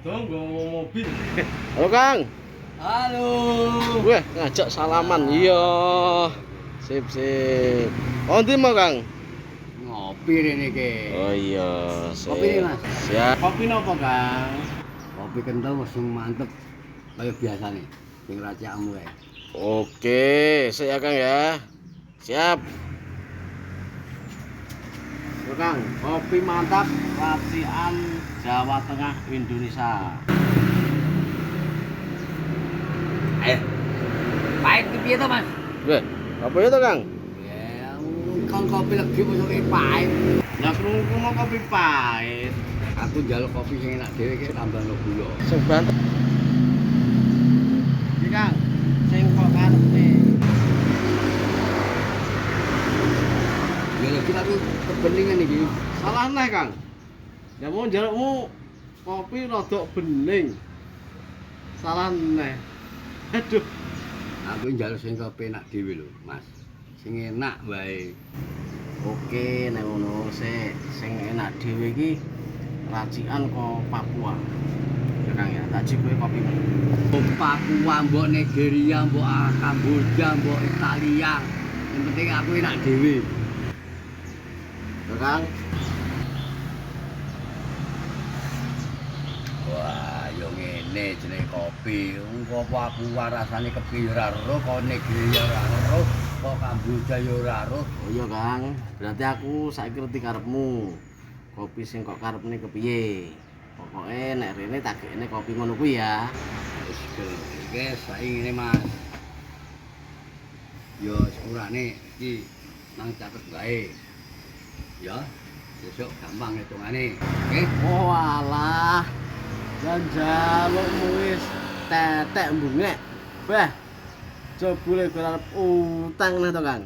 dong nggawa mobil. Halo Kang. Halo. Weh, ngajak salaman. Iya. Sip. Oh, ndi mau Kang? Ngopi rene iki. Oh iya, sip. Kopi nih, Mas. Siap. Kopi napa, Kang? Kopi kental wis mantep. Kayak biasane. Sing raciakmu kae. Oke, saya Kang ya. Siap. Yo, Kang, kopi mantap racikan Jawa Tengah Indonesia. Ayo. Pahit ki piye to, Mas? Weh, apa itu Kang? Ya, kan kopi lagi musuke pahit. Lah krungu mau kopi pahit. Aku njaluk kopi sing enak dhewe iki tambah no gula. Sing banter. Iki Kang, sing kok karepe. Ya lagi tapi kebeningan iki. Salah neh, Kang. Ya mau njalukmu kopi rada bening. Salah neh. Aduh. Aku njaluk sing kopi enak dhewe lho, Mas. Sing enak wae. Oke, nek ngono sing enak dhewe iki racikan kok Papua. Ya Kang ya, tak cipoke kopi. Papua, mbok Nigeria, mbok Kamboja, mbok Italia. Yang penting aku enak dhewe. Ya Kang. Wah, yo ngene jenenge kopi. Engko Papua rasane kepiye ora ero, kok Nigeria ora ero, kok Kamboja yo ora ero. Oh iya, Kang. Berarti aku saiki ngerti karepmu. Kopi sing kok karepne kepiye? Pokoke nek rene tak gekne kopi ngono kuwi ya. Wis iki saiki ngene, Mas. Yo sepurane iki nang catet wae. Ya, besok gampang hitungane. Oke? Oh alah. Jalukmu wis tetek mbungek. Bah. Jebule ora arep utang nah to, Kang.